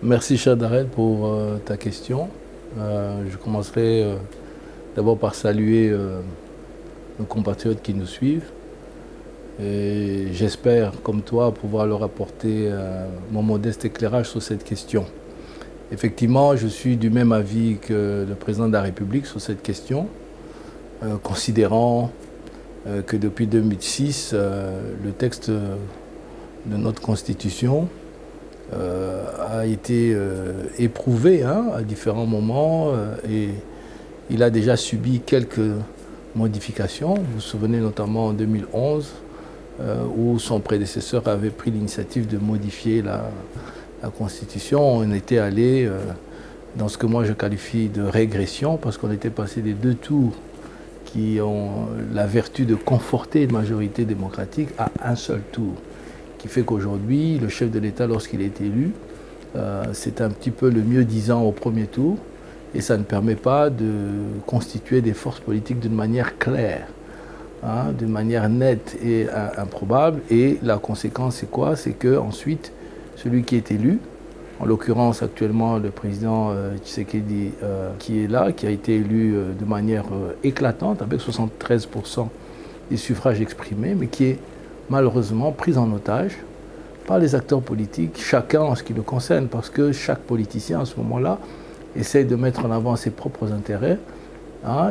Merci Chadared pour ta question. Je commencerai d'abord par saluer nos compatriotes qui nous suivent. Et j'espère, comme toi, pouvoir leur apporter mon modeste éclairage sur cette question. Effectivement, je suis du même avis que le président de la République sur cette question, considérant que depuis 2006, le texte de notre Constitution a été éprouvé à différents moments et il a déjà subi quelques modifications. Vous vous souvenez notamment en 2011 où son prédécesseur avait pris l'initiative de modifier la Constitution. On était allé dans ce que moi je qualifie de régression parce qu'on était passé des deux tours qui ont la vertu de conforter une majorité démocratique à un seul tour. Qui fait qu'aujourd'hui, le chef de l'État, lorsqu'il est élu, c'est un petit peu le mieux-disant au premier tour et ça ne permet pas de constituer des forces politiques d'une manière claire, d'une manière nette et improbable. Et la conséquence, c'est quoi? C'est qu'ensuite, celui qui est élu, en l'occurrence actuellement le président Tshisekedi qui est là, qui a été élu de manière éclatante avec 73% des suffrages exprimés, mais qui est malheureusement pris en otage par les acteurs politiques, chacun en ce qui le concerne, parce que chaque politicien à ce moment-là essaie de mettre en avant ses propres intérêts.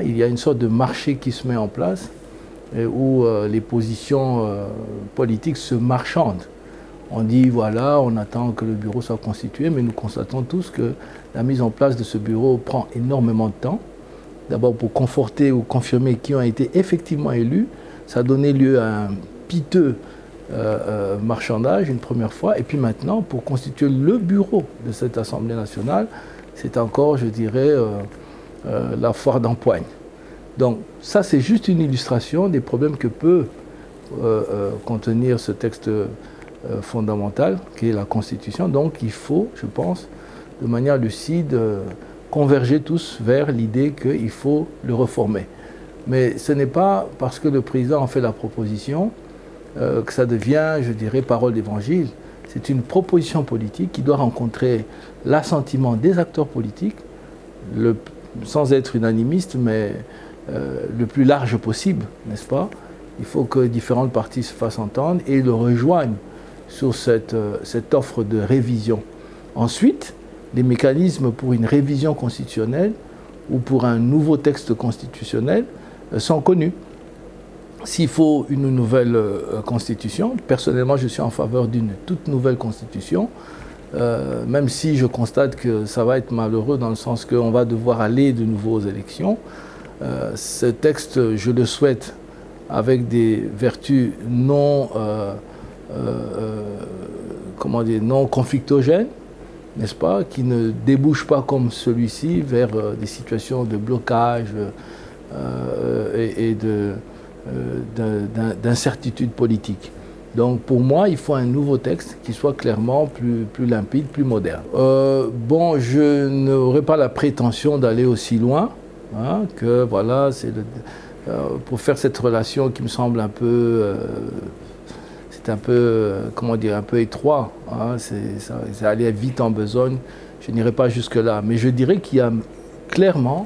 Il y a une sorte de marché qui se met en place où les positions politiques se marchandent. On dit voilà, on attend que le bureau soit constitué, mais nous constatons tous que la mise en place de ce bureau prend énormément de temps. D'abord pour conforter ou confirmer qui ont été effectivement élus, ça a donné lieu à un piteux marchandage une première fois, et puis maintenant pour constituer le bureau de cette Assemblée nationale, c'est encore, je dirais, la foire d'empoigne. Donc ça c'est juste une illustration des problèmes que peut contenir ce texte fondamental qui est la Constitution. Donc il faut, je pense, de manière lucide, converger tous vers l'idée qu'il faut le reformer. Mais ce n'est pas parce que le président en fait la proposition que ça devient, je dirais, parole d'évangile. C'est une proposition politique qui doit rencontrer l'assentiment des acteurs politiques, sans être unanimiste, mais le plus large possible, n'est-ce pas? Il faut que différentes parties se fassent entendre et le rejoignent sur cette offre de révision. Ensuite, les mécanismes pour une révision constitutionnelle ou pour un nouveau texte constitutionnel sont connus. S'il faut une nouvelle constitution, personnellement je suis en faveur d'une toute nouvelle constitution, même si je constate que ça va être malheureux dans le sens qu'on va devoir aller de nouveau aux élections. Ce texte, je le souhaite avec des vertus non conflictogènes, n'est-ce pas, qui ne débouchent pas comme celui-ci vers des situations de blocage et d'incertitude politique. Donc pour moi, il faut un nouveau texte qui soit clairement plus limpide, plus moderne. Bon, je n'aurai pas la prétention d'aller aussi loin, que voilà, c'est pour faire cette relation qui me semble un peu, comment dire, un peu étroit. C'est aller vite en besogne. Je n'irai pas jusque-là, mais je dirais qu'il y a clairement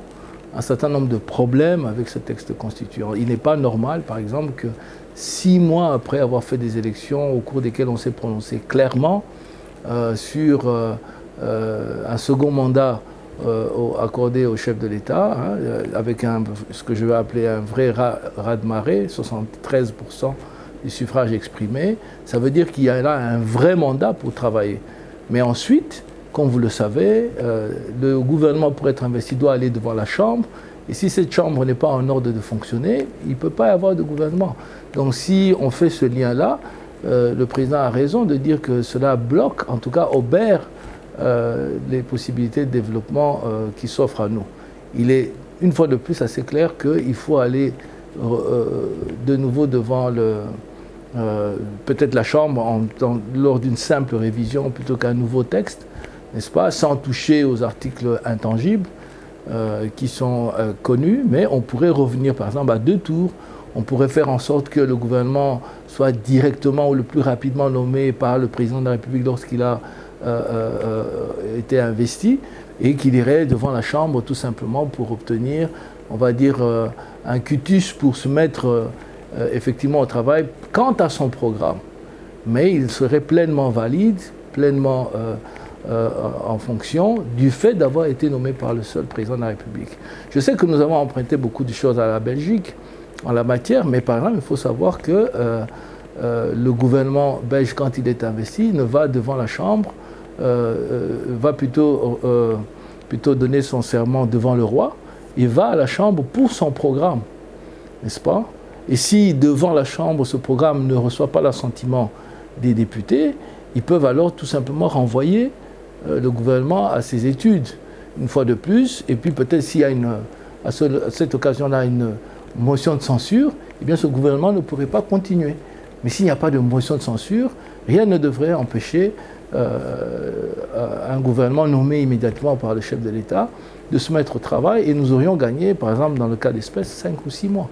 un certain nombre de problèmes avec ce texte constituant. Il n'est pas normal, par exemple, que 6 mois après avoir fait des élections au cours desquelles on s'est prononcé clairement sur un second mandat accordé au chef de l'État, avec ce que je vais appeler un vrai raz-de-marée, 73% des suffrages exprimés, ça veut dire qu'il y a là un vrai mandat pour travailler. Mais ensuite, comme vous le savez, le gouvernement, pour être investi, doit aller devant la Chambre. Et si cette Chambre n'est pas en ordre de fonctionner, il ne peut pas y avoir de gouvernement. Donc si on fait ce lien-là, le président a raison de dire que cela bloque, en tout cas obère, les possibilités de développement qui s'offrent à nous. Il est, une fois de plus, assez clair qu'il faut aller de nouveau devant peut-être la Chambre lors d'une simple révision plutôt qu'un nouveau texte, n'est-ce pas, sans toucher aux articles intangibles qui sont connus, mais on pourrait revenir par exemple à 2 tours. On pourrait faire en sorte que le gouvernement soit directement ou le plus rapidement nommé par le président de la République lorsqu'il a été investi et qu'il irait devant la Chambre tout simplement pour obtenir, on va dire, un cutus pour se mettre effectivement au travail quant à son programme. Mais il serait pleinement valide, pleinement en fonction du fait d'avoir été nommé par le seul président de la République. Je sais que nous avons emprunté beaucoup de choses à la Belgique en la matière, mais par exemple, il faut savoir que le gouvernement belge, quand il est investi, ne va devant la Chambre, va plutôt donner son serment devant le roi, il va à la Chambre pour son programme, n'est-ce pas? Et si devant la Chambre, ce programme ne reçoit pas l'assentiment des députés, ils peuvent alors tout simplement renvoyer le gouvernement à ses études, une fois de plus, et puis peut-être s'il y a à cette occasion-là une motion de censure, eh bien ce gouvernement ne pourrait pas continuer. Mais s'il n'y a pas de motion de censure, rien ne devrait empêcher un gouvernement nommé immédiatement par le chef de l'État de se mettre au travail et nous aurions gagné, par exemple, dans le cas d'espèce, 5 ou 6 mois.